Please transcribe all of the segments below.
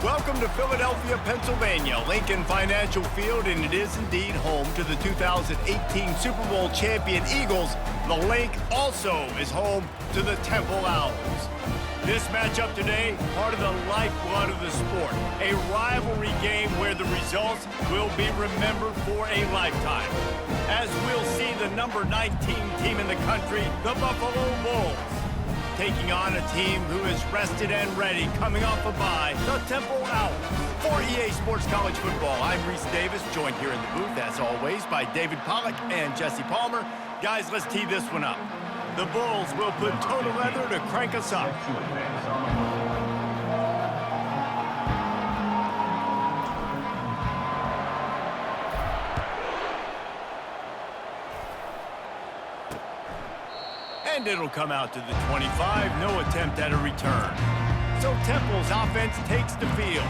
Welcome to Philadelphia, Pennsylvania, Lincoln Financial Field, and it is indeed home to the 2018 Super Bowl champion Eagles. The Link also is home to the Temple Owls. This matchup today, part of the lifeblood of the sport, a rivalry game where the results will be remembered for a lifetime. As we'll see the number 19 team in the country, the Buffalo Bulls, taking on a team who is rested and ready, coming off a bye, the Temple Owls. For EA Sports College Football, I'm Reese Davis, joined here in the booth, as always, by David Pollack and Jesse Palmer. Guys, let's tee this one up. The Bulls will put total leather to crank us up. And it'll come out to the 25, no attempt at a return. So Temple's offense takes the field.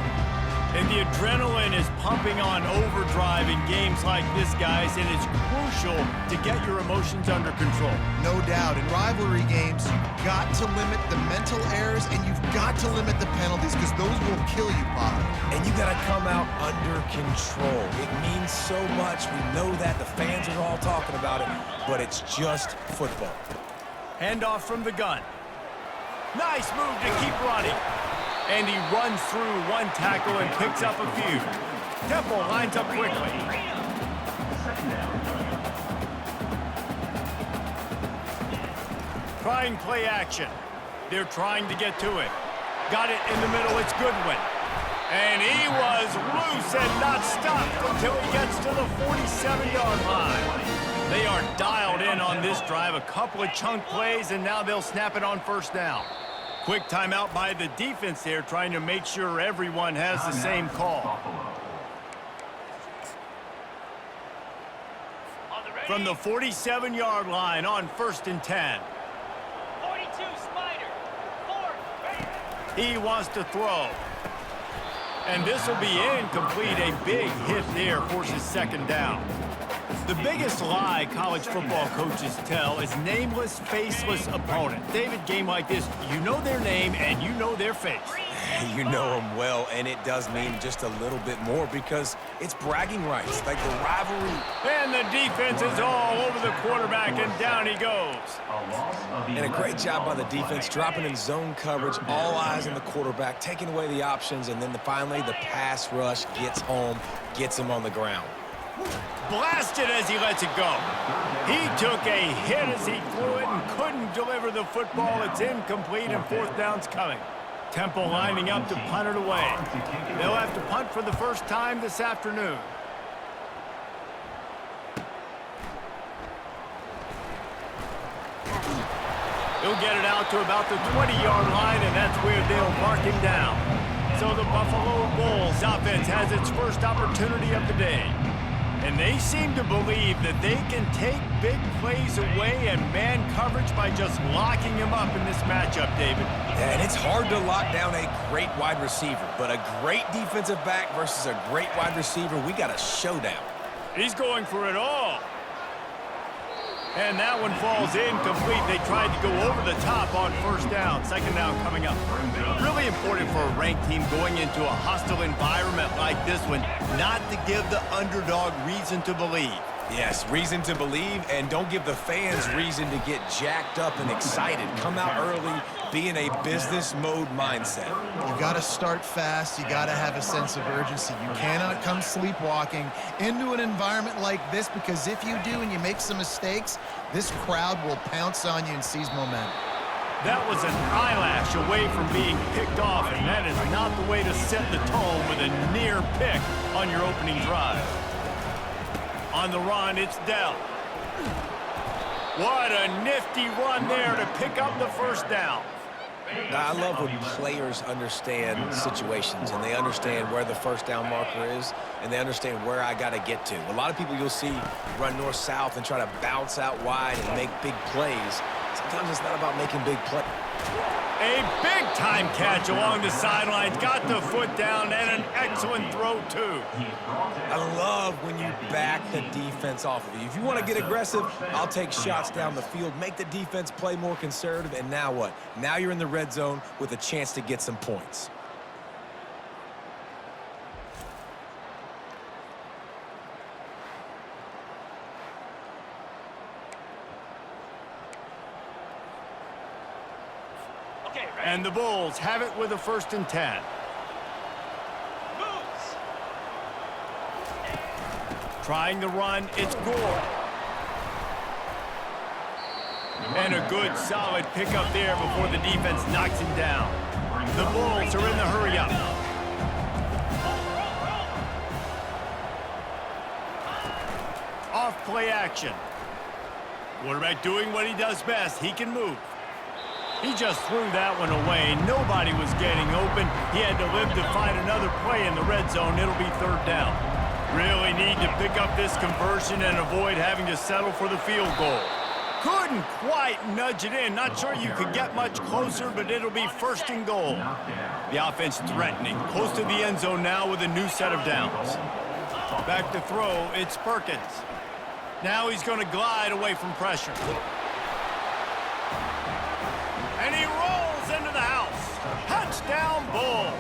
And the adrenaline is pumping on overdrive in games like this, guys, and it's crucial to get your emotions under control. No doubt. In rivalry games, you've got to limit the mental errors and you've got to limit the penalties because those will kill you, Bob. And you got to come out under control. It means so much. We know that. The fans are all talking about it, but it's just football. Handoff from the gun. Nice move to keep running. And he runs through one tackle and picks up a few. Temple lines up quickly. Trying play action. They're trying to get to it. Got it in the middle, it's Goodwin. And he was loose and not stopped until he gets to the 47-yard line. They are dialed in on this drive, a couple of chunk plays, and now they'll snap it on first down. Quick timeout by the defense there, trying to make sure everyone has the same call. From the 47-yard line on 1st and 10. 42, Spider. 4. He wants to throw. And this will be incomplete. A big hit there forces second down. The biggest lie college football coaches tell is nameless, faceless opponent. David, game like this, you know their name and you know their face. You know them well, and it does mean just a little bit more because it's bragging rights, like the rivalry. And the defense is all over the quarterback, and down he goes. And a great job by the defense, dropping in zone coverage, all eyes on the quarterback, taking away the options, and then finally the pass rush gets home, gets him on the ground. Blasted as he lets it go. He took a hit as he threw it and couldn't deliver the football. It's incomplete and fourth down's coming. Temple lining up to punt it away. They'll have to punt for the first time this afternoon. He'll get it out to about the 20-yard line, and that's where they'll mark him down. So the Buffalo Bulls offense has its first opportunity of the day. And they seem to believe that they can take big plays away and man coverage by just locking him up in this matchup, David. Yeah, and it's hard to lock down a great wide receiver, but a great defensive back versus a great wide receiver, we got a showdown. He's going for it all. And that one falls incomplete. They tried to go over the top on first down. Second down coming up. Really important for a ranked team going into a hostile environment like this one, not to give the underdog reason to believe. Yes, reason to believe, and don't give the fans reason to get jacked up and excited. Come out early, be in a business mode mindset. You got to start fast. You got to have a sense of urgency. You cannot come sleepwalking into an environment like this because if you do and you make some mistakes, this crowd will pounce on you and seize momentum. That was an eyelash away from being picked off, and that is not the way to set the tone with a near pick on your opening drive. On the run, it's Dell. What a nifty run there to pick up the first down. Now, I love when players understand situations and they understand where the first down marker is and they understand where I got to get to. A lot of people you'll see run north-south and try to bounce out wide and make big plays. Sometimes it's not about making big plays. A big-time catch along the sidelines. Got the foot down and an excellent throw, too. I love when you back the defense off of you. If you want to get aggressive, I'll take shots down the field, make the defense play more conservative, and now what? Now you're in the red zone with a chance to get some points. Okay, ready? And the Bulls have it with a 1st and 10. Moves. Trying to run, it's Gore. And a good, solid pickup there before the defense knocks him down. The Bulls are in the hurry-up. Off play action. Quarterback doing what he does best. He can move. He just threw that one away. Nobody was getting open. He had to live to find another play in the red zone. It'll be 3rd down. Really need to pick up this conversion and avoid having to settle for the field goal. Couldn't quite nudge it in. Not sure you could get much closer, but it'll be 1st and goal. The offense threatening. Close to the end zone now with a new set of downs. Back to throw, it's Perkins. Now he's going to glide away from pressure. And he rolls into the house. Touchdown, Bulls.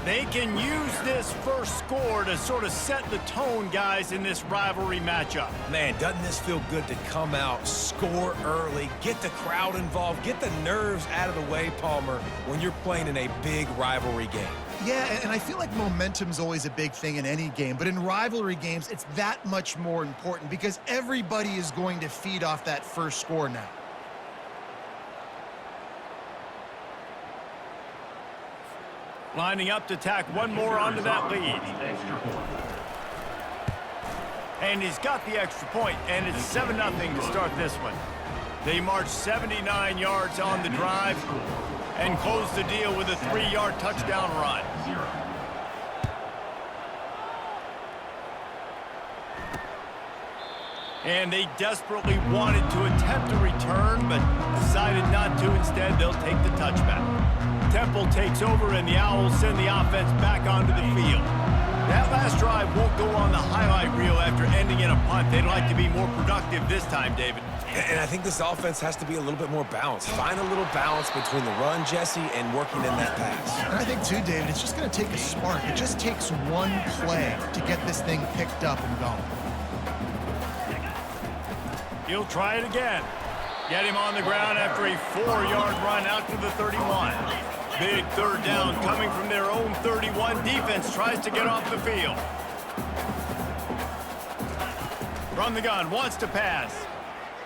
They can use this first score to sort of set the tone, guys, in this rivalry matchup. Man, doesn't this feel good to come out, score early, get the crowd involved, get the nerves out of the way, Palmer, when you're playing in a big rivalry game? Yeah, and I feel like momentum's always a big thing in any game, but in rivalry games, it's that much more important because everybody is going to feed off that first score now. Lining up to tack one more onto that lead. And he's got the extra point, and it's 7-0 to start this one. They march 79 yards on the drive and close the deal with a 3-yard touchdown run. And they desperately wanted to attempt a return, but decided not to. Instead, they'll take the touchback. Temple takes over, and the Owls send the offense back onto the field. That last drive won't go on the highlight reel after ending in a punt. They'd like to be more productive this time, David. And I think this offense has to be a little bit more balanced. Find a little balance between the run, Jesse, and working in that pass. And I think, too, David, it's just going to take a spark. It just takes one play to get this thing picked up and going. He'll try it again. Get him on the ground after a 4-yard run out to the 31. Big 3rd down coming from their own 31. Defense tries to get off the field. From the gun, wants to pass.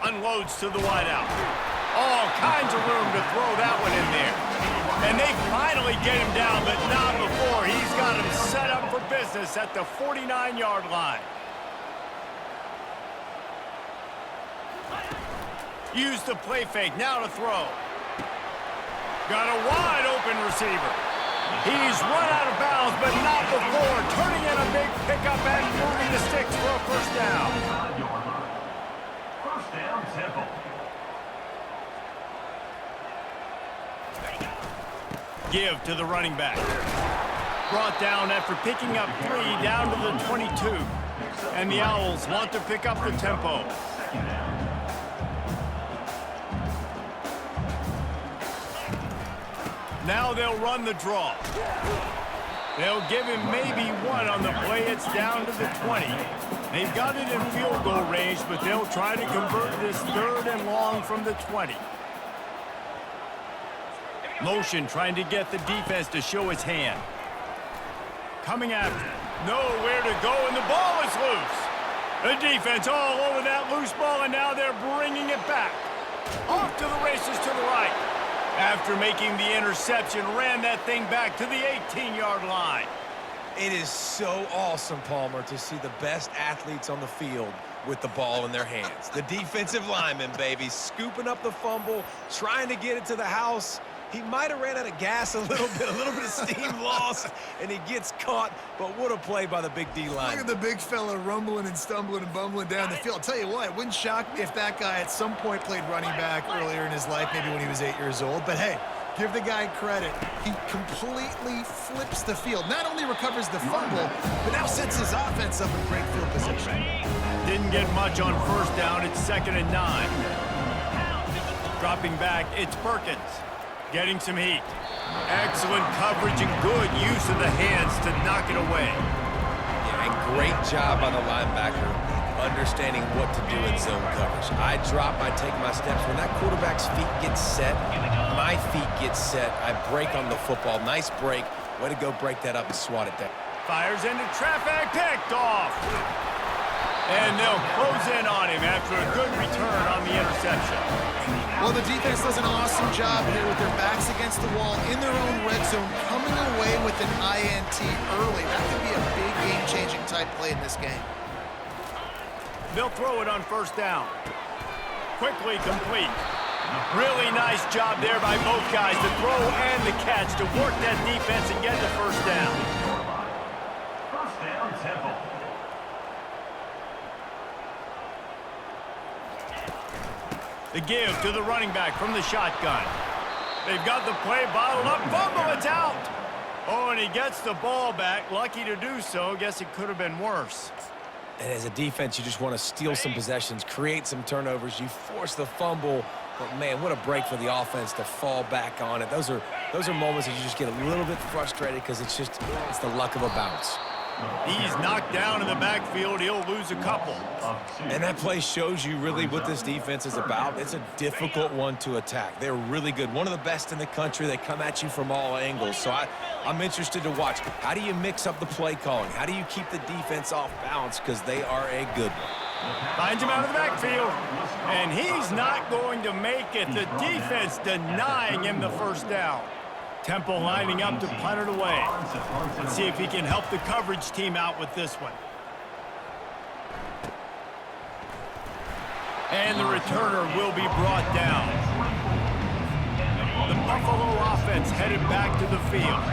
Unloads to the wideout. All kinds of room to throw that one in there. And they finally get him down, but not before. He's got him set up for business at the 49-yard line. Use the play fake, now to throw. Got a wide open receiver. He's run out of bounds, but not before. Turning in a big pickup and moving the sticks for a 1st down. First down, Temple. Give to the running back. Brought down after picking up 3 down to the 22. And the Owls want to pick up the tempo. Now they'll run the draw. They'll give him maybe 1 on the play. It's down to the 20. They've got it in field goal range, but they'll try to convert this 3rd and long from the 20. Motion trying to get the defense to show its hand. Coming after. Nowhere to go, and the ball is loose. The defense all over that loose ball, and now they're bringing it back. Off to the races to the right. After making the interception, ran that thing back to the 18-yard line. It is so awesome, Palmer, to see the best athletes on the field with the ball in their hands. The defensive lineman, baby, scooping up the fumble, trying to get it to the house. He might have ran out of gas a little bit of steam lost, and he gets caught. But what a play by the big D line. Look at the big fella rumbling and stumbling and bumbling down the field. I'll tell you what, it wouldn't shock me if that guy at some point played running back earlier in his life, maybe when he was 8 years old. But hey, give the guy credit. He completely flips the field. Not only recovers the fumble, but now sets his offense up in great field position. Didn't get much on 1st down. It's 2nd and 9. Dropping back, it's Perkins. Getting some heat. Excellent coverage and good use of the hands to knock it away. Yeah, and great job by the linebacker. understanding what to do in zone coverage. I drop, I take my steps. When that quarterback's feet get set, my feet get set. I break on the football. Nice break. Way to go break that up and swat it there. Fires into traffic, picked off. And they'll close in on him after a good return on the interception. Well, the defense does an awesome job here with their backs against the wall in their own red zone, coming away with an INT early. That could be a big game-changing type play in this game. They'll throw it on first down. Quickly complete. Really nice job there by both guys, the throw and the catch, to work that defense and get the first down. First down, Temple. The give to the running back from the shotgun. They've got the play bottled up. Fumble, it's out. Oh, and he gets the ball back. Lucky to do so. Guess it could have been worse. And as a defense, you just want to steal some possessions, create some turnovers. You force the fumble. But, man, what a break for the offense to fall back on it. Those are moments that you just get a little bit frustrated because it's the luck of a bounce. He's knocked down in the backfield. He'll lose a couple. And that play shows you really what this defense is about. It's a difficult one to attack. They're really good. One of the best in the country. They come at you from all angles. So I'm interested to watch. How do you mix up the play calling? How do you keep the defense off balance? Because they are a good one. Finds him out of the backfield. And he's not going to make it. The defense denying him the first down. Temple lining up to punt it away. Let's see if he can help the coverage team out with this one. And the returner will be brought down. The Buffalo offense headed back to the field.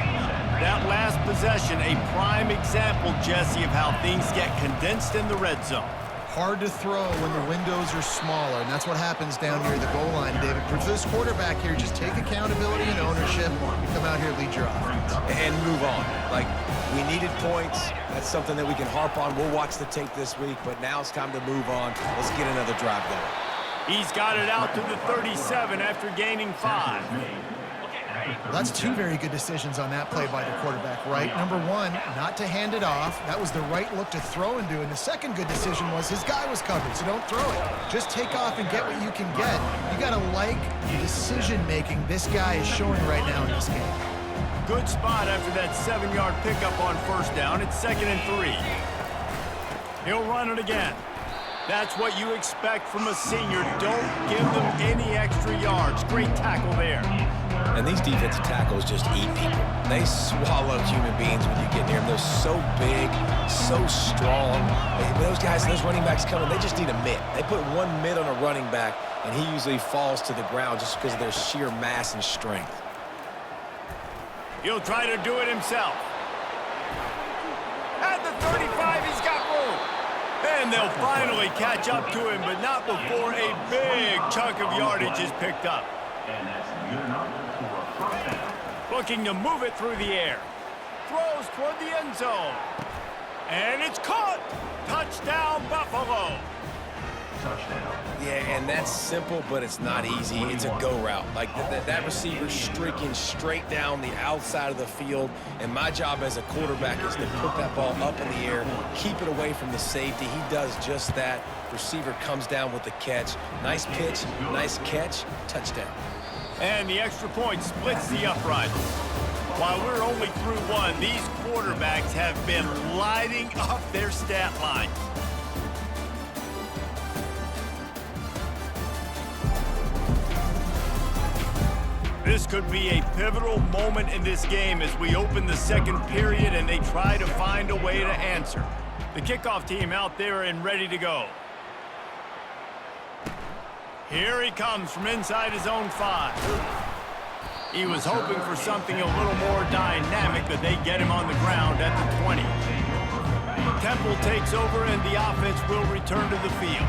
That last possession, a prime example, Jesse, of how things get condensed in the red zone. Hard to throw when the windows are smaller, and that's what happens down near the goal line, David. For this quarterback here, just take accountability and ownership. Come out here, lead your offense. And move on. Like, we needed points. That's something that we can harp on. We'll watch the tape this week, but now it's time to move on. Let's get another drive going. He's got it out to the 37 after gaining 5. Well, that's two very good decisions on that play by the quarterback, right? Number one, not to hand it off. That was the right look to throw into. And the second good decision was his guy was covered, so don't throw it. Just take off and get what you can get. You got to like the decision-making this guy is showing right now in this game. Good spot after that 7-yard pickup on first down. It's 2nd and 3. He'll run it again. That's what you expect from a senior. Don't give them any extra yards. Great tackle there. And these defensive tackles just eat people. They swallow human beings when you get near them. They're so big, so strong. Those guys, those running backs coming, they just need a mitt. They put one mitt on a running back, and he usually falls to the ground just because of their sheer mass and strength. He'll try to do it himself. At the 35, he's got room. And they'll finally catch up to him, but not before a big chunk of yardage is picked up. And that's good enough for a first down. Looking to move it through the air. Throws toward the end zone. And it's caught. Touchdown, Buffalo. Touchdown. Yeah, and that's simple, but it's not easy. It's a go route. Like that receiver's streaking straight down the outside of the field, and my job as a quarterback is to put that ball up in the air, keep it away from the safety. He does just that. Receiver comes down with the catch. Nice pitch, nice catch, touchdown. And the extra point splits the upright. While we're only through one, these quarterbacks have been lighting up their stat line. This could be a pivotal moment in this game as we open the second period and they try to find a way to answer. The kickoff team out there and ready to go. Here he comes from inside his own 5. He was hoping for something a little more dynamic, but they get him on the ground at the 20. Temple takes over and the offense will return to the field.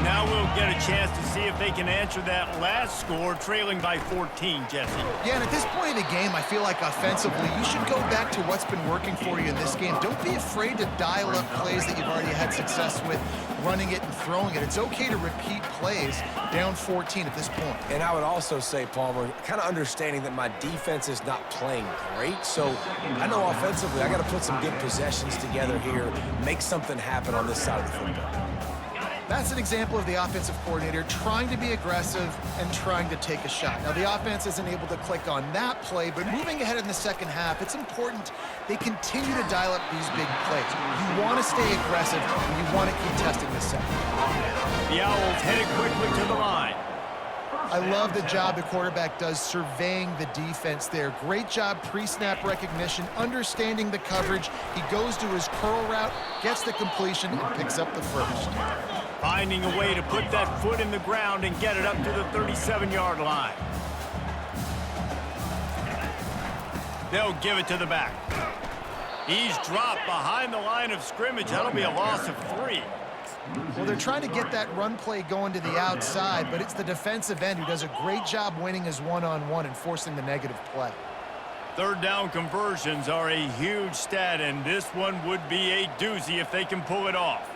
Now we'll get a chance to see if they can answer that last score, trailing by 14, Jesse. Yeah, and at this point of the game, I feel like offensively, you should go back to to what's been working for you in this game. Don't be afraid to dial up plays that you've already had success with, running it and throwing it. It's okay to repeat plays down 14 at this point. And I would also say, Palmer, kind of understanding that my defense is not playing great. So I know offensively I got to put some good possessions together here, make something happen on this side of the football. That's an example of the offensive coordinator trying to be aggressive and trying to take a shot. Now, the offense isn't able to click on that play, but moving ahead in the second half, it's important they continue to dial up these big plays. You want to stay aggressive, and you want to keep testing this second. The Owls headed quickly to the line. I love the job the quarterback does surveying the defense there. Great job pre-snap recognition, understanding the coverage. He goes to his curl route, gets the completion, and picks up the first. Finding a way to put that foot in the ground and get it up to the 37-yard line. They'll give it to the back. He's dropped behind the line of scrimmage. That'll be a loss of 3. Well, they're trying to get that run play going to the outside, but it's the defensive end who does a great job winning his one-on-one and forcing the negative play. Third down conversions are a huge stat, and this one would be a doozy if they can pull it off.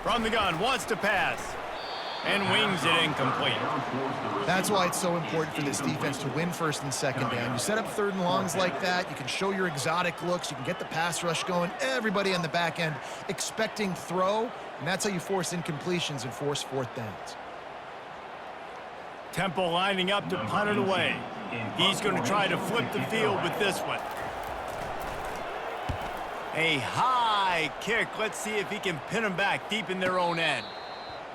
From the gun, wants to pass, and wings it incomplete. That's why it's so important for this defense to win first and second down. You set up third and longs like that, you can show your exotic looks, you can get the pass rush going, everybody on the back end expecting throw, and that's how you force incompletions and force fourth downs. Temple lining up to punt it away. He's going to try to flip the field with this one. A high kick. Let's see if he can pin them back deep in their own end.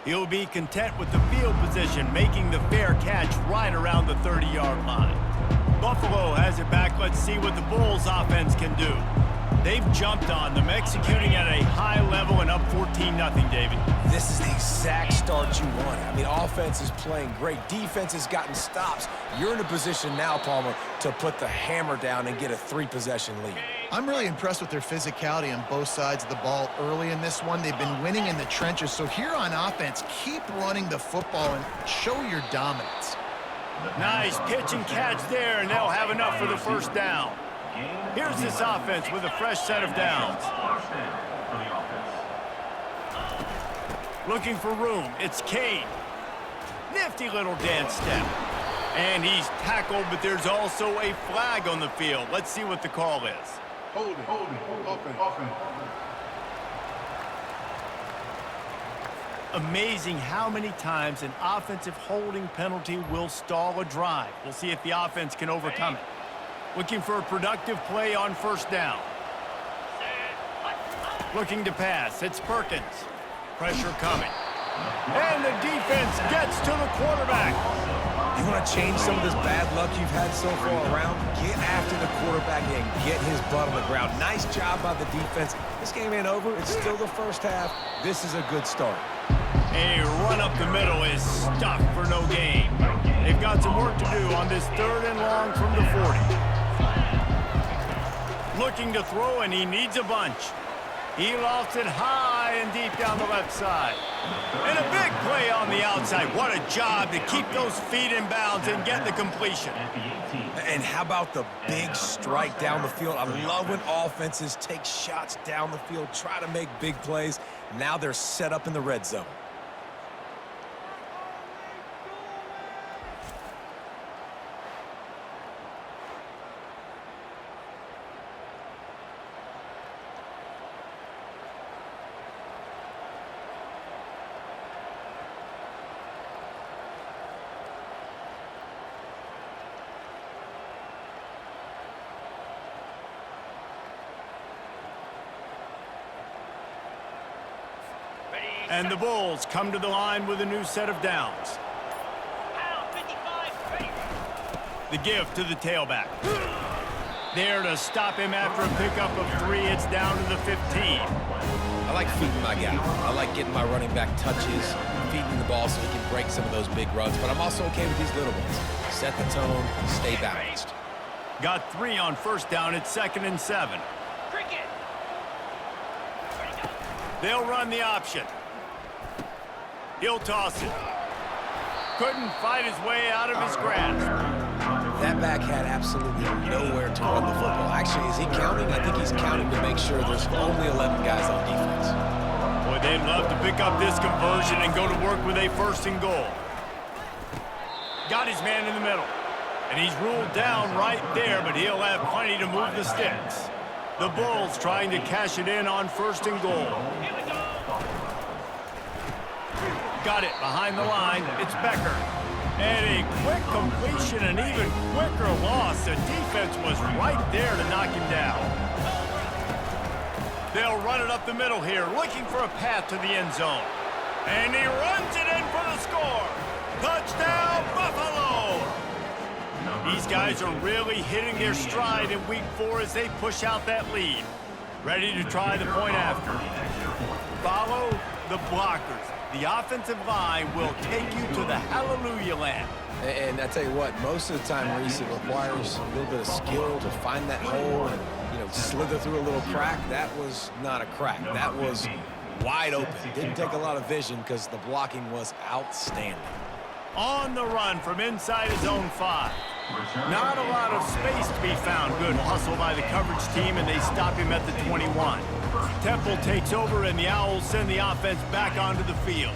He'll be content with the field position, making the fair catch right around the 30-yard line. Buffalo has it back. Let's see what the Bulls offense can do. They've jumped on them, executing at a high level and up 14-0, David. This is the exact start you want. I mean, offense is playing great. Defense has gotten stops. You're in a position now, Palmer, to put the hammer down and get a 3-possession lead. I'm really impressed with their physicality on both sides of the ball early in this one. They've been winning in the trenches. So here on offense, keep running the football and show your dominance. Nice pitch and catch there, and they'll have enough for the first down. Here's this offense with a fresh set of downs. Looking for room. It's Kane. Nifty little dance step. And he's tackled, but there's also a flag on the field. Let's see what the call is. Holding, offense. Amazing how many times an offensive holding penalty will stall a drive. We'll see if the offense can overcome it. Looking for a productive play on first down. Looking to pass. It's Perkins. Pressure coming. And the defense gets to the quarterback. You want to change some of this bad luck you've had so far around? Get after the quarterback and get his butt on the ground. Nice job by the defense. This game ain't over. It's still the first half. This is a good start. A run up the middle is stuck for no gain. They've got some work to do on this third and long from the 40. Looking to throw, and he needs a bunch. He lofts it high and deep down the left side. And a big play on the outside. What a job to keep those feet in bounds and get the completion. And how about the big strike down the field? I love when offenses take shots down the field, try to make big plays. Now they're set up in the red zone. And the Bulls come to the line with a new set of downs. The give to the tailback. There to stop him after a pickup of 3. It's down to the 15. I like feeding my guy. I like getting my running back touches, feeding the ball so he can break some of those big runs. But I'm also okay with these little ones. Set the tone, stay balanced. Got 3 on first down. It's 2nd and 7. They'll run the option. He'll toss it. Couldn't fight his way out of his grasp. That back had absolutely nowhere to run the football. Actually, is he counting? I think he's counting to make sure there's only 11 guys on defense. Boy, they'd love to pick up this conversion and go to work with a 1st and goal. Got his man in the middle. And he's ruled down right there, but he'll have plenty to move the sticks. The Bulls trying to cash it in on 1st and goal. Got it behind the line. It's Becker. And a quick completion, an even quicker loss. The defense was right there to knock him down. They'll run it up the middle here, looking for a path to the end zone. And he runs it in for the score. Touchdown, Buffalo! These guys are really hitting their stride in week 4 as they push out that lead. Ready to try the point after. Follow the blockers. The offensive line will take you to the hallelujah land. And I tell you what, most of the time, Reese, it requires a little bit of skill to find that hole and, slither through a little crack. That was not a crack. That was wide open. Didn't take a lot of vision because the blocking was outstanding. On the run from inside his own 5. Not a lot of space to be found. Good hustle by the coverage team, and they stop him at the 21. Temple takes over, and the Owls send the offense back onto the field.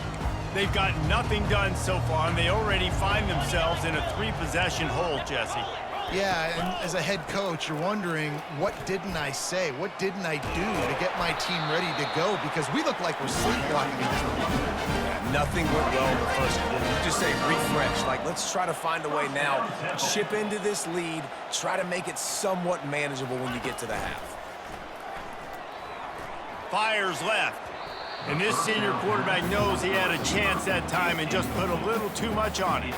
They've got nothing done so far, and they already find themselves in a 3-possession hole, Jesse. Yeah, and as a head coach, you're wondering, what didn't I say? What didn't I do to get my team ready to go? Because we look like we're sleepwalking in this one. Nothing went well in the first quarter. You just say refresh. Like, let's try to find a way now. Chip into this lead. Try to make it somewhat manageable when you get to the half. Fires left. And this senior quarterback knows he had a chance that time and just put a little too much on it.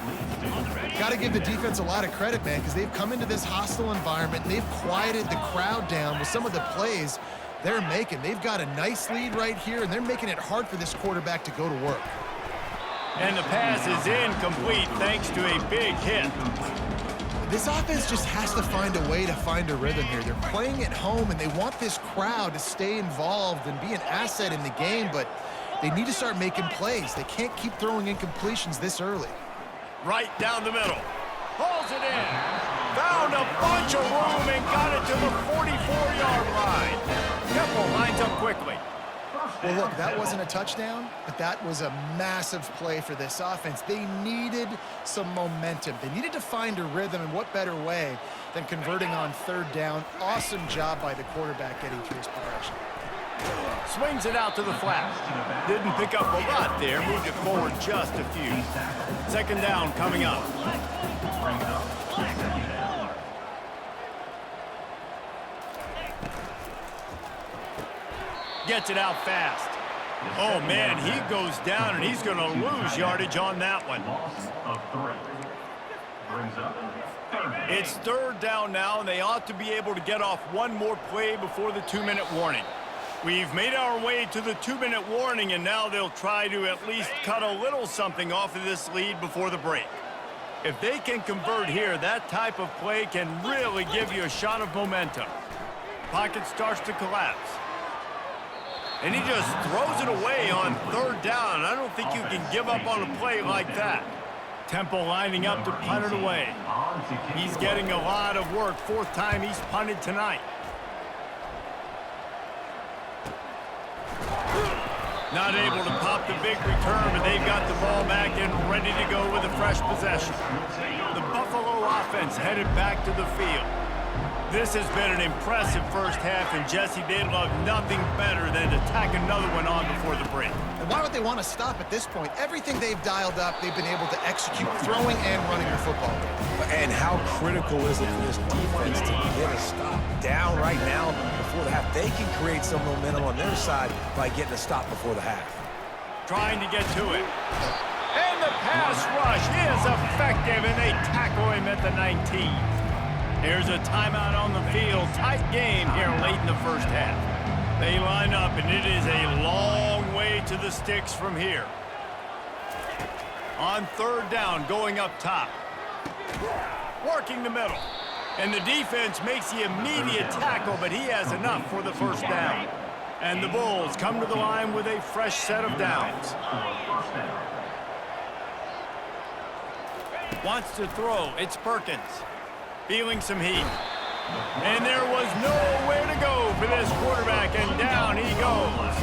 Got to give the defense a lot of credit, man, because they've come into this hostile environment and they've quieted the crowd down with some of the plays they're making. They've got a nice lead right here, and they're making it hard for this quarterback to go to work. And the pass is incomplete thanks to a big hit. This offense just has to find a way to find a rhythm here. They're playing at home, and they want this crowd to stay involved and be an asset in the game, but they need to start making plays. They can't keep throwing incompletions this early. Right down the middle. Pulls it in. Found a bunch of room and got it to the 44-yard line. Temple lines up quickly. Well, look, that wasn't a touchdown, but that was a massive play for this offense. They needed some momentum. They needed to find a rhythm, and what better way than converting on 3rd down. Awesome job by the quarterback getting through his progression. Swings it out to the flat. Didn't pick up a lot there. Moved it forward just a few. 2nd down coming up. Gets it out fast. Oh, man, he goes down, and he's going to lose yardage on that one. It's 3rd down now, and they ought to be able to get off one more play before the 2-minute warning. We've made our way to the 2-minute warning, and now they'll try to at least cut a little something off of this lead before the break. If they can convert here, that type of play can really give you a shot of momentum. Pocket starts to collapse. And he just throws it away on 3rd down. I don't think you can give up on a play like that. Temple lining up to punt it away. He's getting a lot of work. 4th time he's punted tonight. Not able to pop the big return, but they've got the ball back and ready to go with a fresh possession. The Buffalo offense headed back to the field. This has been an impressive first half, and Jesse, they'd love nothing better than to tack another one on before the break. And why would they want to stop at this point? Everything they've dialed up, they've been able to execute, throwing and running the football. And how critical is it for this defense to get a stop down right now before the half? They can create some momentum on their side by getting a stop before the half. Trying to get to it. And the pass rush is effective, and they tackle him at the 19. There's a timeout on the field. Tight game here late in the first half. They line up, and it is a long way to the sticks from here. On 3rd down, going up top. Working the middle. And the defense makes the immediate tackle, but he has enough for the 1st down. And the Bulls come to the line with a fresh set of downs. Wants to throw. It's Perkins. feeling some heat. And there was nowhere to go for this quarterback, and down he goes.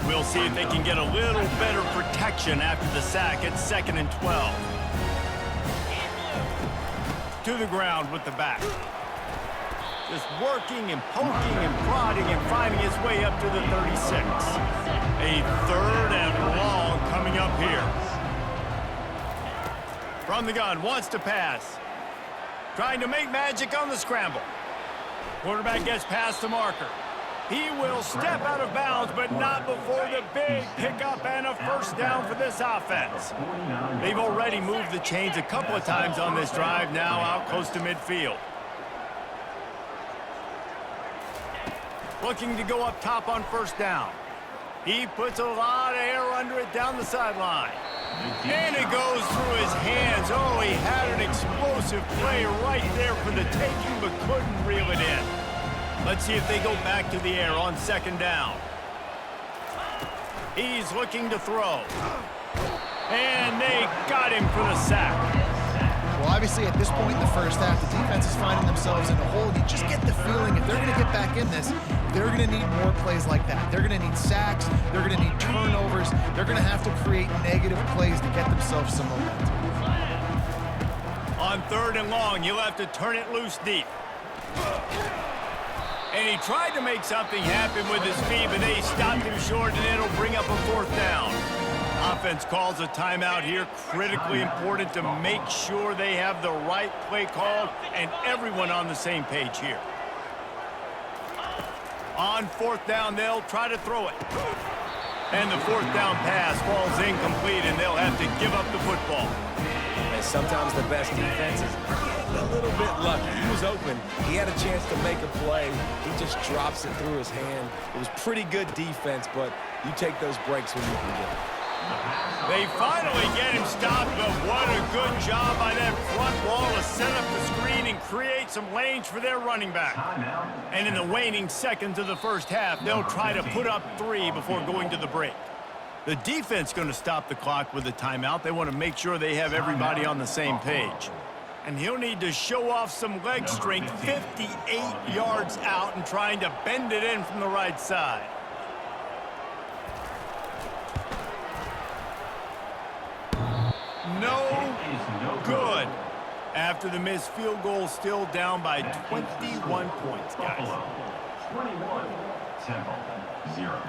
We'll see if they can get a little better protection after the sack at 2nd and 12. To the ground with the back. Just working and poking and prodding and finding his way up to the 36. A 3rd and long coming up here. From the gun, wants to pass. Trying to make magic on the scramble. Quarterback gets past the marker. He will step out of bounds, but not before the big pickup and a first down for this offense. They've already moved the chains a couple of times on this drive, now out close to midfield. Looking to go up top on first down. He puts a lot of air under it down the sideline. And it goes through his hands. Oh, he had an explosive play right there for the taking, but couldn't reel it in. Let's see if they go back to the air on 2nd down. He's looking to throw. And they got him for the sack. Well, obviously, at this point in the first half, the defense is finding themselves in a hole. You just get the feeling if they're going to get back in this, they're going to need more plays like that. They're going to need sacks. They're going to need turnovers. They're going to have to create negative plays to get themselves some momentum. On 3rd and long, you'll have to turn it loose deep. And he tried to make something happen with his feet, but they stopped him short, and it'll bring up a 4th down. Offense calls a timeout here. Critically important to make sure they have the right play called and everyone on the same page here. On 4th down, they'll try to throw it. And the 4th down pass falls incomplete, and they'll have to give up the football. And sometimes the best defense is a little bit lucky. He was open. He had a chance to make a play. He just drops it through his hand. It was pretty good defense, but you take those breaks when you can get them. They finally get him stopped, but what a good job by that front wall to set up the screen and create some lanes for their running back. And in the waning seconds of the first half, they'll try to put up 3 before going to the break. The defense going to stop the clock with a timeout. They want to make sure they have everybody on the same page. And he'll need to show off some leg strength 58 yards out and trying to bend it in from the right side. No good. After the missed field goal, still down by 21 points, guys. Buffalo, 21, Temple, 0.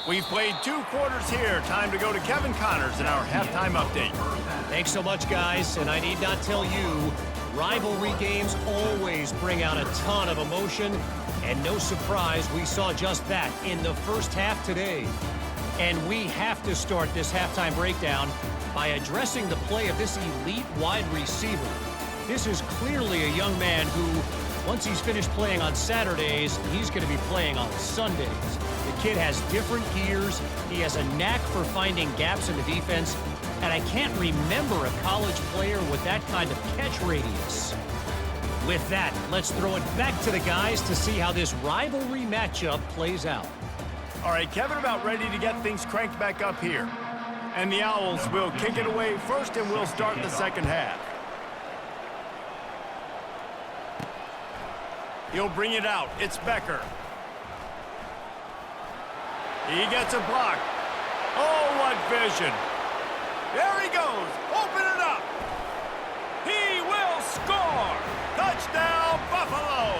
We've played 2 quarters here. Time to go to Kevin Connors in our halftime update. Thanks so much, guys. And I need not tell you, rivalry games always bring out a ton of emotion. And no surprise, we saw just that in the first half today. And we have to start this halftime breakdown by addressing the play of this elite wide receiver. This is clearly a young man who, once he's finished playing on Saturdays, he's going to be playing on Sundays. The kid has different gears. He has a knack for finding gaps in the defense. And I can't remember a college player with that kind of catch radius. With that, let's throw it back to the guys to see how this rivalry matchup plays out. All right, Kevin, about ready to get things cranked back up here. And the Owls will kick it away first, and we'll start the second half. He'll bring it out. It's Becker. He gets a block. Oh, what vision. There he goes. Open it up. He will score. Touchdown, Buffalo.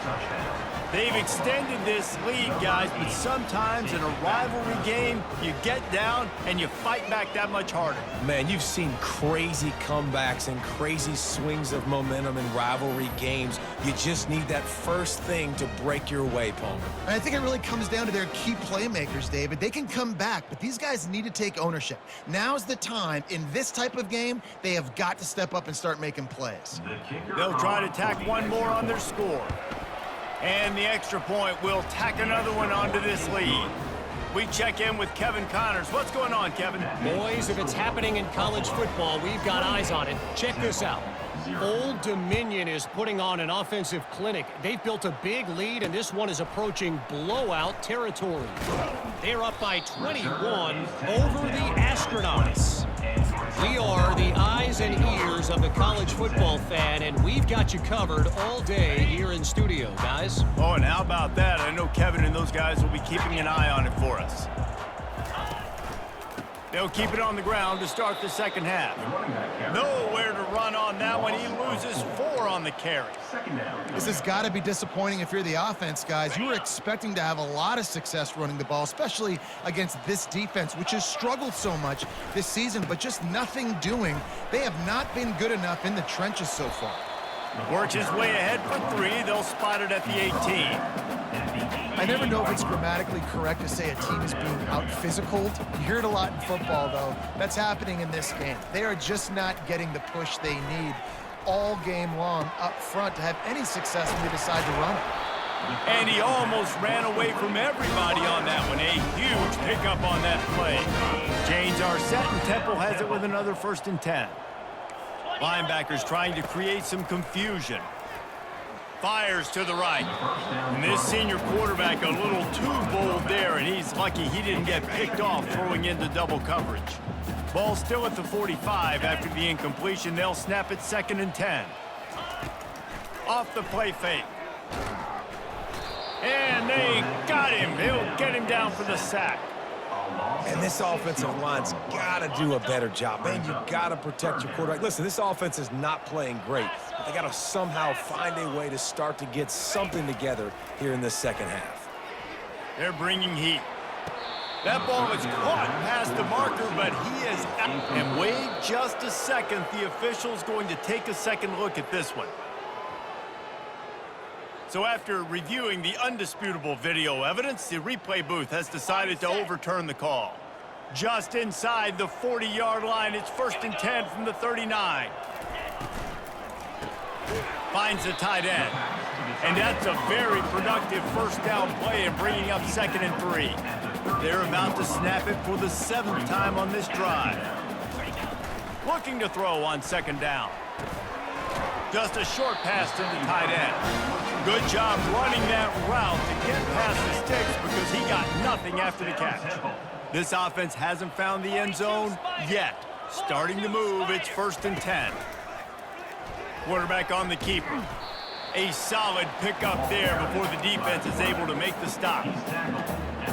Touchdown. They've extended this lead, guys, but sometimes in a rivalry game, you get down and you fight back that much harder. Man, you've seen crazy comebacks and crazy swings of momentum in rivalry games. You just need that first thing to break your way, Palmer. And I think it really comes down to their key playmakers, David. They can come back, but these guys need to take ownership. Now's the time. In this type of game, they have got to step up and start making plays. They'll try to tack one more on their score. And the extra point will tack another one onto this lead. We check in with Kevin Connors. What's going on, Kevin? Boys, if it's happening in college football, we've got eyes on it. Check this out. Old Dominion is putting on an offensive clinic. They've built a big lead, and this one is approaching blowout territory. They're up by 21 over the Astronauts. We are the eyes and ears of the college football fan, and we've got you covered all day here in studio, guys. Oh, and how about that? I know Kevin and those guys will be keeping an eye on it for us. They'll keep it on the ground to start the second half. Nowhere to run on that one. He loses 4 on the carry. This has got to be disappointing if you're the offense, guys. You were expecting to have a lot of success running the ball, especially against this defense, which has struggled so much this season, but just nothing doing. They have not been good enough in the trenches so far. Works his way ahead for 3. They'll spot it at the 18. I never know if it's grammatically correct to say a team is being out-physicaled. You hear it a lot in football, though. That's happening in this game. They are just not getting the push they need all game long up front to have any success when they decide to run it. And he almost ran away from everybody on that one. A huge pickup on that play. Chains are set, and Temple has it with another 1st and 10. Linebackers trying to create some confusion. Fires to the right. And this senior quarterback a little too bold there, and he's lucky he didn't get picked off throwing into double coverage. Ball still at the 45 after the incompletion. They'll snap it 2nd and 10. Off the play fake. And they got him. He'll get him down for the sack. And this offensive line's got to do a better job. Man, you got to protect your quarterback. Listen, this offense is not playing great. They got to somehow find a way to start to get something together here in this second half. They're bringing heat. That ball is caught past the marker, but he is out. And wait just a second. The official's going to take a second look at this one. So after reviewing the undisputable video evidence, the replay booth has decided to overturn the call. Just inside the 40-yard line, it's 1st and 10 from the 39. Finds the tight end. And that's a very productive 1st down play and bringing up 2nd and 3. They're about to snap it for the 7th time on this drive. Looking to throw on 2nd down. Just a short pass to the tight end. Good job running that route to get past the sticks because he got nothing after the catch. This offense hasn't found the end zone yet. Starting to move, it's 1st and 10. Quarterback on the keeper. A solid pickup there before the defense is able to make the stop.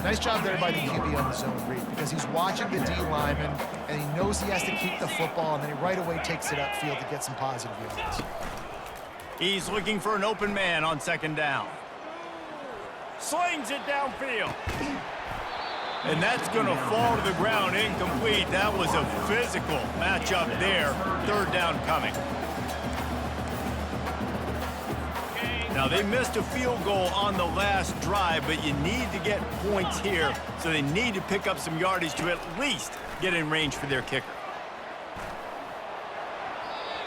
Nice job there by the QB on the zone read because he's watching the D lineman and he knows he has to keep the football, and then he right away takes it upfield to get some positive yards. He's looking for an open man on 2nd down. Slings it downfield. And that's going to fall to the ground incomplete. That was a physical matchup there. 3rd down coming. Now, they missed a field goal on the last drive, but you need to get points here, so they need to pick up some yardage to at least get in range for their kicker.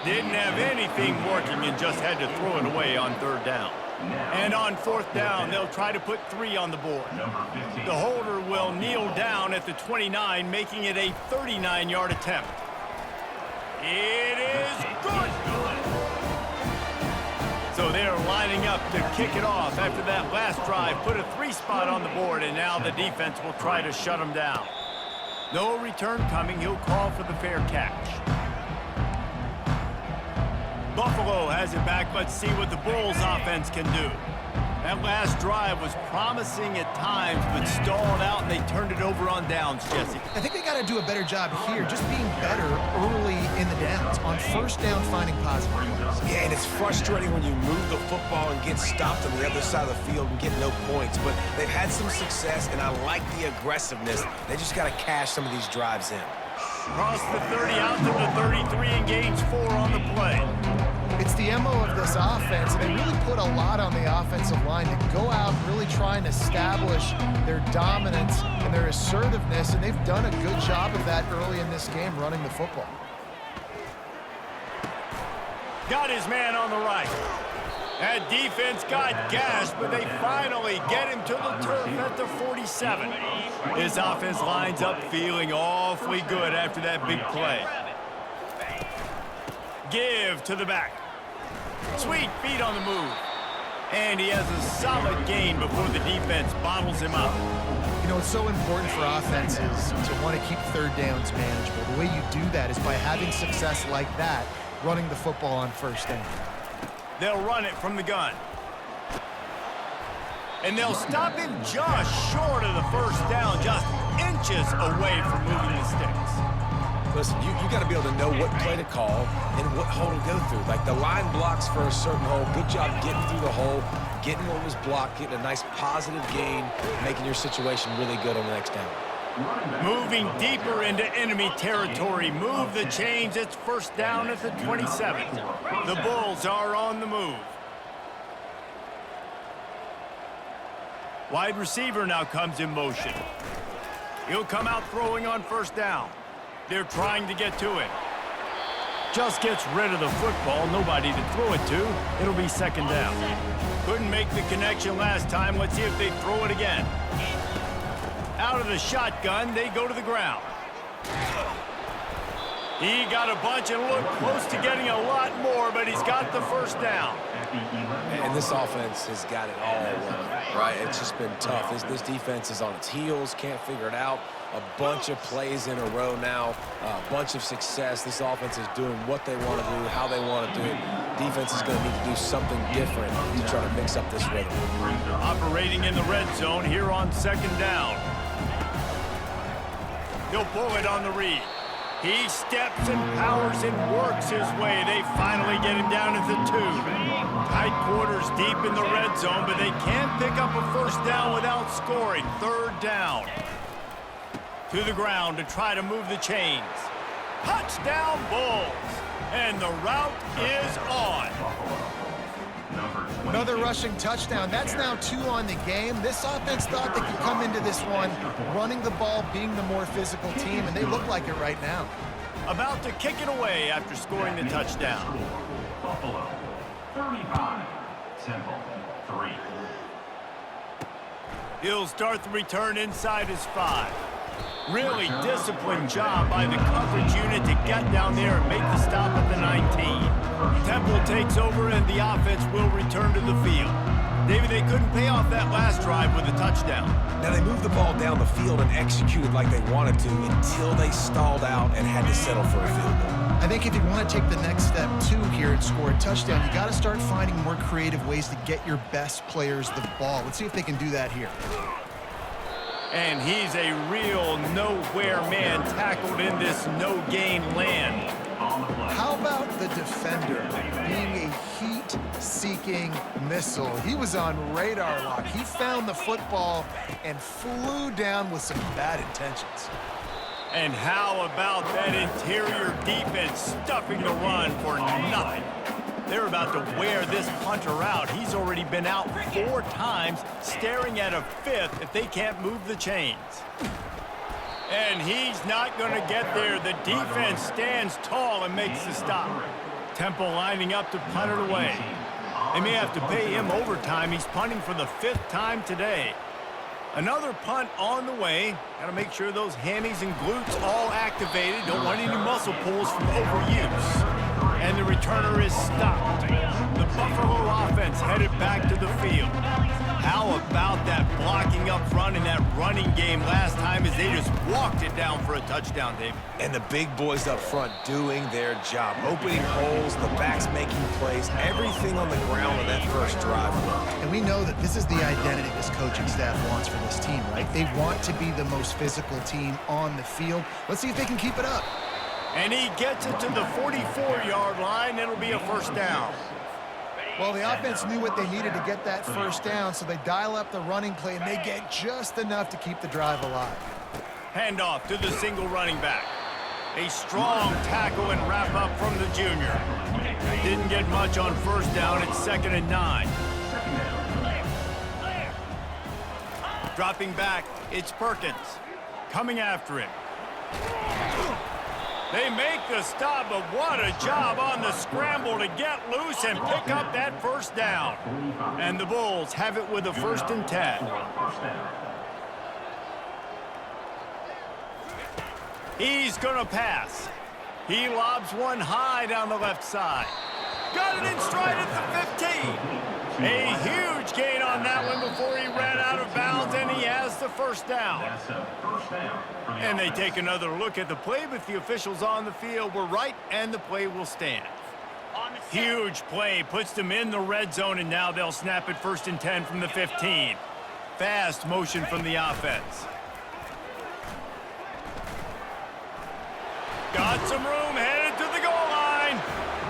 Didn't have anything working and just had to throw it away on 3rd down. And on 4th down, they'll try to put 3 on the board. The holder will kneel down at the 29, making it a 39-yard attempt. It is good. So they're lining up to kick it off after that last drive. Put a 3 spot on the board, and now the defense will try to shut them down. No return coming. He'll call for the fair catch. Buffalo has it back. Let's see what the Bulls offense can do. That last drive was promising at times, but stalled out, and they turned it over on downs, Jesse. I think they got to do a better job here, just being better early in the downs. On 1st down, finding positive yards. Yeah, and it's frustrating when you move the football and get stopped on the other side of the field and get no points. But they've had some success, and I like the aggressiveness. They just got to cash some of these drives in. Cross the 30 out to the 33 and gains 4 on the play. It's the MO of this offense, and they really put a lot on the offensive line to go out really trying to establish their dominance and their assertiveness, and they've done a good job of that early in this game running the football. Got his man on the right. That defense got gashed, but they finally get him to the turf at the 47. This offense lines up feeling awfully good after that big play. Give to the back. Sweet feet on the move. And he has a solid gain before the defense bottles him up. You know, it's so important for offenses to want to keep third downs manageable. The way you do that is by having success like that, running the football on first down. They'll run it from the gun. And they'll stop him just short of the first down, just inches away from moving the sticks. Listen, you got to be able to know what play to call and what hole to go through. Like the line blocks for a certain hole. Good job getting through the hole, getting what was blocked, getting a nice positive gain, making your situation really good on the next down. Moving deeper into enemy territory. Move the chains. It's first down at the 27. The Bulls are on the move. Wide receiver now comes in motion. He'll come out throwing on first down. They're trying to get to it. Just gets rid of the football. Nobody to throw it to. It'll be second down. Couldn't make the connection last time. Let's see if they throw it again. Out of the shotgun, they go to the ground. He got a bunch and looked close to getting a lot more, but he's got the first down. And this offense has got it all wrong, right? It's just been tough. This defense is on its heels, can't figure it out. A bunch of plays in a row now, a bunch of success. This offense is doing what they want to do, how they want to do it. Defense is going to need to do something different to try to mix up this rhythm. Operating in the red zone here on second down. He'll pull it on the read. He steps and powers and works his way. They finally get him down at the 2. Tight quarters deep in the red zone, but they can't pick up a first down without scoring. Third down. To the ground to try to move the chains. Touchdown Bulls. And the route is on. Another rushing touchdown. That's now 2 on the game. This offense thought they could come into this one running the ball, being the more physical team, and they look like it right now. About to kick it away after scoring the touchdown. Buffalo, 35. Temple, 3. He'll start the return inside his 5. Really disciplined job by the coverage unit to get down there and make the stop at the 19. Temple takes over and the offense will return to the field. David, they couldn't pay off that last drive with a touchdown. Now they moved the ball down the field and executed like they wanted to until they stalled out and had to settle for a field goal. I think if you want to take the next step too here and score a touchdown, you got to start finding more creative ways to get your best players the ball. Let's see if they can do that here. And he's a real nowhere man tackled in this no-gain land. How about the defender being a heat-seeking missile? He was on radar lock. He found the football and flew down with some bad intentions. And how about that interior defense stuffing the run for nothing? They're about to wear this punter out. He's already been out 4 times, staring at a 5th if they can't move the chains. And he's not going to get there. The defense stands tall and makes the stop. Temple lining up to punt it away. They may have to pay him overtime. He's punting for the 5th time today. Another punt on the way. Got to make sure those hammies and glutes all activated. Don't want any muscle pulls from overuse. And the returner is stopped. The Buffalo offense headed back to the field. How about that blocking up front in that running game last time as they just walked it down for a touchdown, David? And the big boys up front doing their job. Opening holes, the backs making plays, everything on the ground on that first drive. And we know that this is the identity this coaching staff wants for this team, right? They want to be the most physical team on the field. Let's see if they can keep it up. And he gets it to the 44-yard line. It'll be a first down. Well, the offense knew what they needed to get that first down, so they dial up the running play, and they get just enough to keep the drive alive. Handoff to the single running back. A strong tackle and wrap up from the junior. Didn't get much on first down. It's 2nd and 9. Dropping back, it's Perkins. Coming after him. They make the stop, but what a job on the scramble to get loose and pick up that first down. And the Bulls have it with a 1st and 10. He's going to pass. He lobs one high down the left side. Got it in stride at the 15. A huge gain on that one before he ran out of bounds, and he has the first down. And they take another look at the play, but the officials on the field were right, and the play will stand. Huge play, puts them in the red zone, and now they'll snap it 1st and 10 from the 15. Fast motion from the offense. Got some room, headed to the goal line.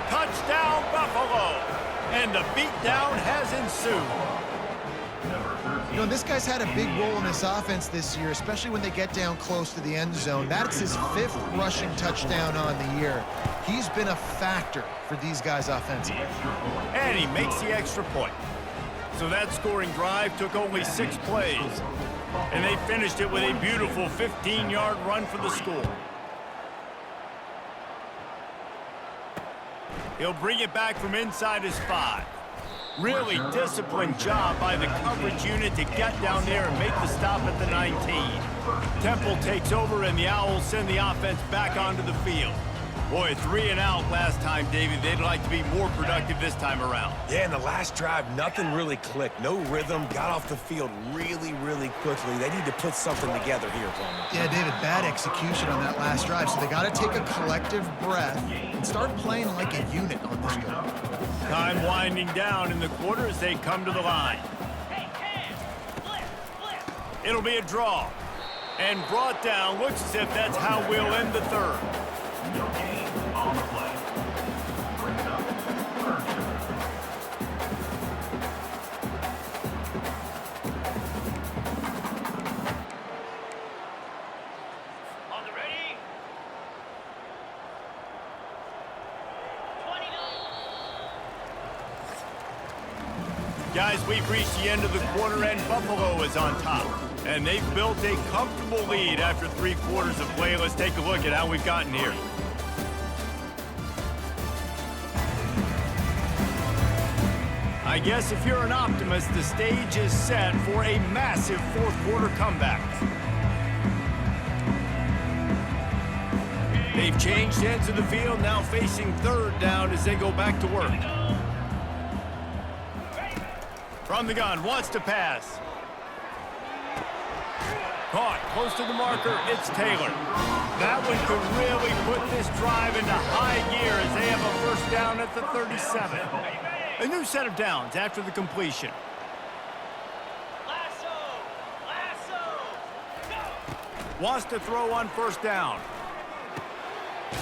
Touchdown, Buffalo. And the beatdown has ensued. You know, this guy's had a big role in this offense this year, especially when they get down close to the end zone. That's his 5th rushing touchdown on the year. He's been a factor for these guys offensively. And he makes the extra point. So that scoring drive took only 6 plays. And they finished it with a beautiful 15-yard run for the score. He'll bring it back from inside his 5. Really disciplined job by the coverage unit to get down there and make the stop at the 19. Temple takes over, and the Owls send the offense back onto the field. Boy, 3 and out last time, David. They'd like to be more productive this time around. Yeah, in the last drive, nothing really clicked. No rhythm, got off the field really, really quickly. They need to put something together here, Palmer. Yeah, David, bad execution on that last drive, so they got to take a collective breath and start playing like a unit on this one. Time winding down in the quarter as they come to the line. It'll be a draw. And brought down. Looks as if that's how we'll end the 3rd. No gain on the play. Brings up 3rd. On the ready. 29. Guys, we've reached the end of the quarter, and Buffalo is on top. And they've built a comfortable lead after 3 quarters of play. Let's take a look at how we've gotten here. I guess if you're an optimist, the stage is set for a massive 4th quarter comeback. They've changed ends of the field, now facing 3rd down as they go back to work. From the gun, wants to pass. Caught, close to the marker, it's Taylor. That one could really put this drive into high gear as they have a 1st down at the 37. A new set of downs after the completion. Lasso. Go. Wants to throw on 1st down.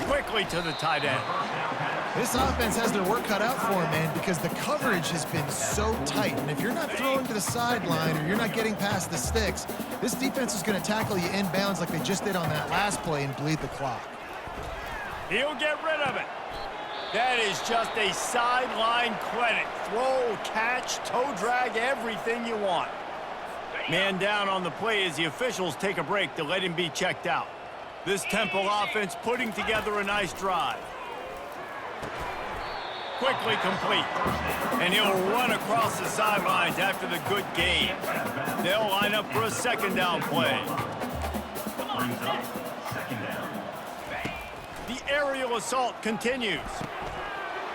Quickly to the tight end. This offense has their work cut out for them, man, because the coverage has been so tight. And if you're not throwing to the sideline or you're not getting past the sticks, this defense is going to tackle you inbounds like they just did on that last play and bleed the clock. He'll get rid of it. That is just a sideline credit. Throw, catch, toe drag, everything you want. Man down on the play as the officials take a break to let him be checked out. This Temple offense putting together a nice drive. Quickly complete. And he'll run across the sidelines after the good gain. They'll line up for a 2nd down play. Brings up 2nd down. The aerial assault continues.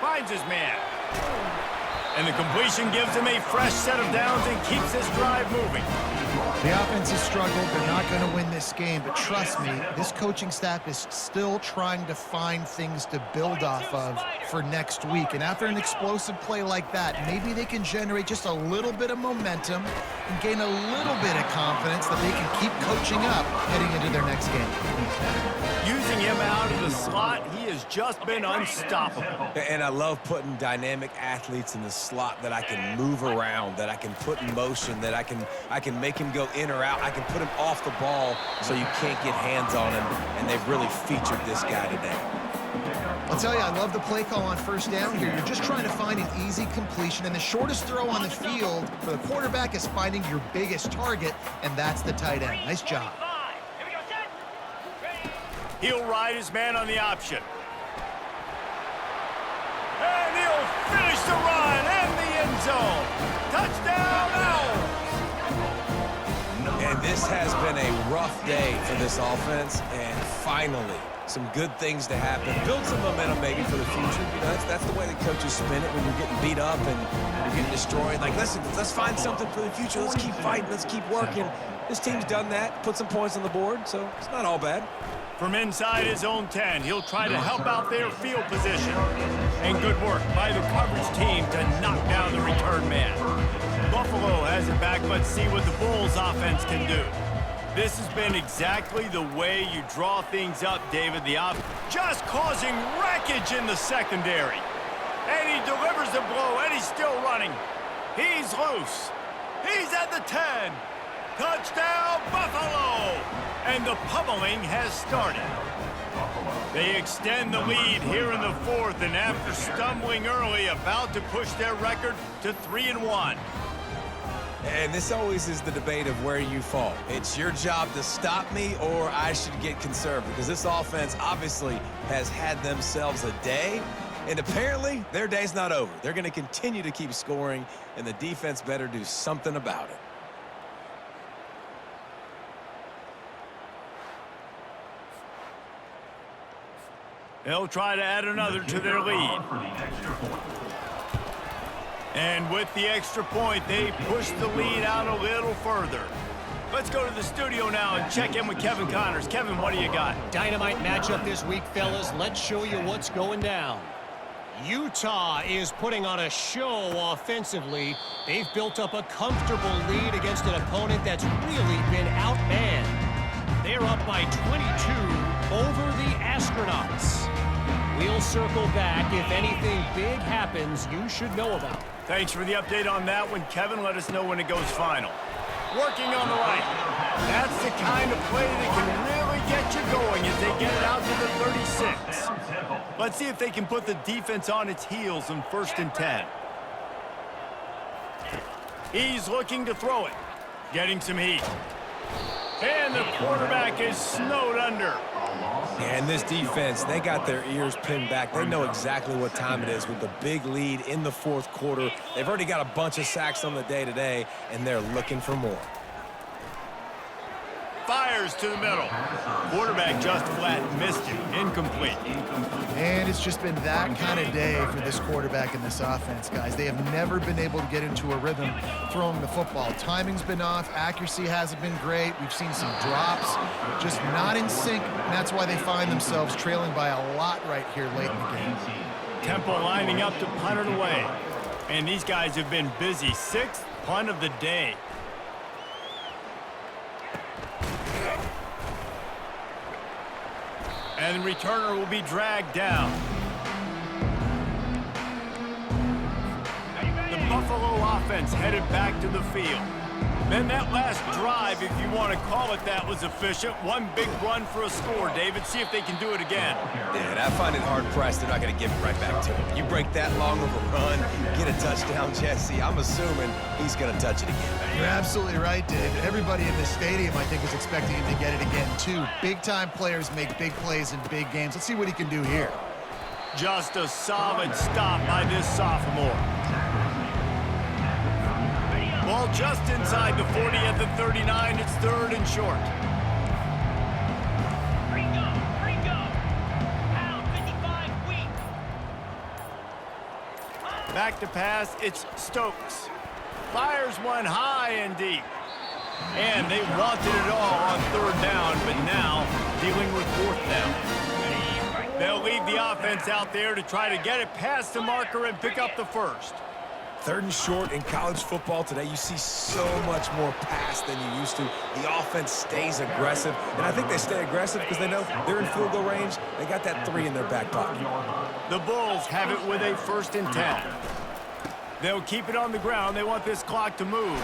Finds his man. And the completion gives him a fresh set of downs and keeps this drive moving. The offense has struggled. They're not going to win this game, but trust me, this coaching staff is still trying to find things to build off of for next week. And after an explosive play like that, maybe they can generate just a little bit of momentum and gain a little bit of confidence that they can keep coaching up heading into their next game. Using him out of the slot, he has just been unstoppable. And I love putting dynamic athletes in the slot that I can move around, that I can put in motion, that I can make him go in or out. I can put him off the ball so you can't get hands on him, and they've really featured this guy today. I'll tell you, I love the play call on 1st down here. You're just trying to find an easy completion, and the shortest throw on the field for the quarterback is finding your biggest target, and that's the tight end. Nice job. Here we go, set. Ready. He'll ride his man on the option. And he'll finish the run and the end zone. Touchdown, Owls! And this has been a rough day for this offense, and finally, some good things to happen. Build some momentum maybe for the future. You know, that's the way the coaches spin it when you're getting beat up and you're getting destroyed. Like, listen, let's find something for the future. Let's keep fighting. Let's keep working. This team's done that, put some points on the board, so it's not all bad. From inside his own 10, he'll try to help out their field position. And good work by the coverage team to knock down the return man. Buffalo has it back. Let's see what the Bulls offense can do. This has been exactly the way you draw things up, David. The just causing wreckage in the secondary. And he delivers the blow, and he's still running. He's loose. He's at the 10. Touchdown, Buffalo! And the pummeling has started. They extend the lead here in the fourth, and after stumbling early, about to push their record to 3-1. And this always is the debate of where you fall. It's your job to stop me, or I should get conservative, because this offense obviously has had themselves a day, and apparently their day's not over. They're going to continue to keep scoring, and the defense better do something about it. They'll try to add another to their lead. And with the extra point, they push the lead out a little further. Let's go to the studio now and check in with Kevin Connors. Kevin, what do you got? Dynamite matchup this week, fellas. Let's show you what's going down. Utah is putting on a show offensively. They've built up a comfortable lead against an opponent that's really been outmanned. They're up by 22 over the Astronauts. We'll circle back if anything big happens you should know about. Thanks for the update on that one, Kevin. Let us know when it goes final. Working on the right. That's the kind of play that can really get you going as they get it out to the 36. Let's see if they can put the defense on its heels in 1st and 10. He's looking to throw it. Getting some heat. And the quarterback is snowed under. And this defense, they got their ears pinned back. They know exactly what time it is with the big lead in the 4th quarter. They've already got a bunch of sacks on the day today, and they're looking for more. Fires to the middle. Quarterback just flat missed it. Incomplete. And it's just been that kind of day for this quarterback and this offense, guys. They have never been able to get into a rhythm throwing the football. Timing's been off. Accuracy hasn't been great. We've seen some drops, just not in sync. And that's why they find themselves trailing by a lot right here late in the game. Temple lining up to punt it away. And these guys have been busy. 6th punt of the day. And the returner will be dragged down. The Buffalo offense headed back to the field. Then that last drive, if you want to call it that, was efficient. One big run for a score, David. See if they can do it again. Yeah, and I find it hard-pressed they're not going to give it right back to him. You break that long of a run, get a touchdown, Jesse, I'm assuming he's going to touch it again. You're absolutely right, Dave. Everybody in this stadium, I think, is expecting him to get it again, too. Big-time players make big plays in big games. Let's see what he can do here. Just a solid stop by this sophomore. Ball just inside the 40 at the 39. It's 3rd and short. Ringo. Pound 55 weak. Back to pass, it's Stokes. Fires one high and deep. And they wanted it all on 3rd down, but now dealing with 4th down. They'll leave the offense out there to try to get it past the marker and pick up the 1st. 3rd and short in college football today. You see so much more pass than you used to. The offense stays aggressive, and I think they stay aggressive because they know they're in field goal range. They got that 3 in their back pocket. The Bulls have it with a 1st and 10. They'll keep it on the ground. They want this clock to move.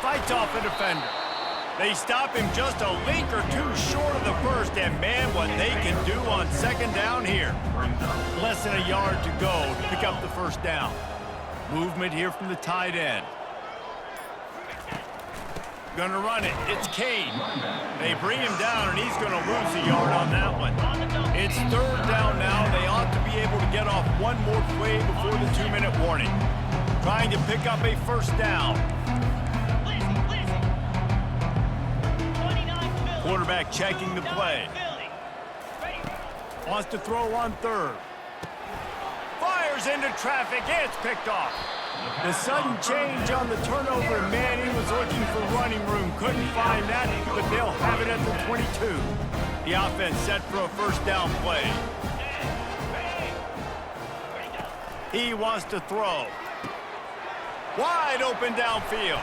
Fights off a defender. They stop him just a link or two short of the 1st, and man, what they can do on 2nd down here. Less than a yard to go to pick up the 1st down. Movement here from the tight end. Gonna run it. It's Kane. They bring him down, and he's gonna lose a yard on that one. It's third down now. They ought to be able to get off one more play before the 2-minute warning. Trying to pick up a first down. Quarterback checking the play. Wants to throw on third. Fires into traffic. It's picked off. The sudden change on the turnover, and man, he was looking for running room. Couldn't find that, but they'll have it at the 22. The offense set for a first down play. He wants to throw. Wide open downfield.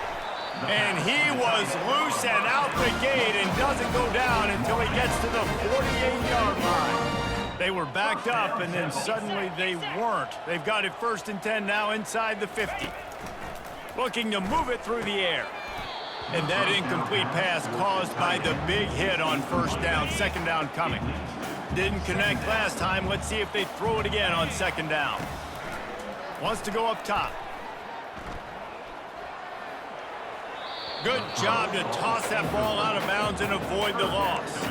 And he was loose and out the gate and doesn't go down until he gets to the 48-yard line. They were backed up, and then suddenly they weren't. They've got it 1st and 10 now inside the 50. Looking to move it through the air. And that incomplete pass caused by the big hit on first down, second down coming. Didn't connect last time. Let's see if they throw it again on second down. Wants to go up top. Good job to toss that ball out of bounds and avoid the loss.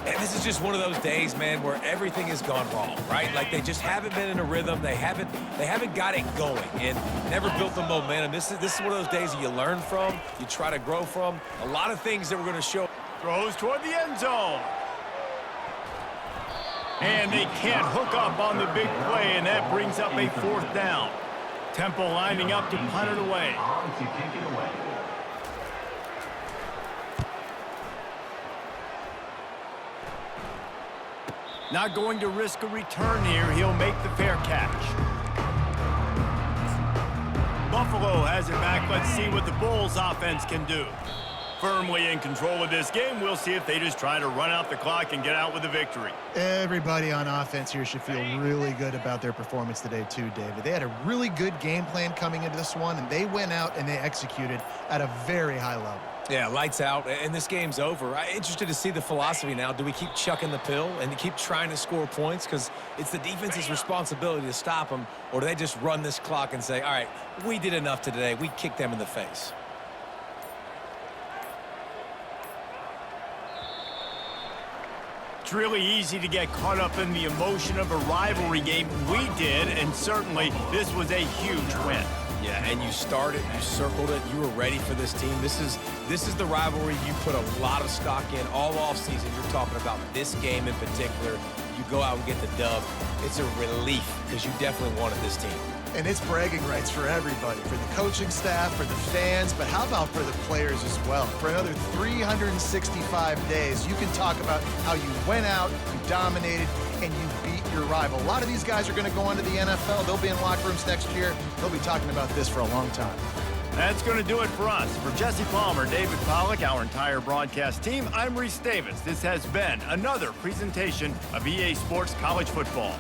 And this is just one of those days, man, where everything has gone wrong, right? Like they just haven't been in a rhythm. They haven't got it going and never built the momentum. This is one of those days that you learn from, you try to grow from. A lot of things that we're going to show. Throws toward the end zone. And they can't hook up on the big play, and that brings up a fourth down. Temple lining up to punt it away. On to kick it away. Not going to risk a return here. He'll make the fair catch. Buffalo has it back. Let's see what the Bulls offense can do. Firmly in control of this game. We'll see if they just try to run out the clock and get out with a victory. Everybody on offense here should feel really good about their performance today too, David. They had a really good game plan coming into this one, and they went out and they executed at a very high level. Yeah, lights out, and this game's over. I'm interested to see the philosophy now. Do we keep chucking the pill and keep trying to score points? Because it's the defense's responsibility to stop them, or do they just run this clock and say, all right, we did enough today. We kicked them in the face. It's really easy to get caught up in the emotion of a rivalry game. We did, and certainly this was a huge win. Yeah, and you started, you circled it, you were ready for this team. This is the rivalry you put a lot of stock in all offseason. You're talking about this game in particular. You go out and get the dub. It's a relief because you definitely wanted this team. And it's bragging rights for everybody, for the coaching staff, for the fans, but how about for the players as well? For another 365 days, you can talk about how you went out, you dominated, and you beat your rival. A lot of these guys are going to go on to the NFL. They'll be in locker rooms next year. They'll be talking about this for a long time. That's going to do it for us. For Jesse Palmer, David Pollack, our entire broadcast team, I'm Reese Davis. This has been another presentation of EA Sports College Football.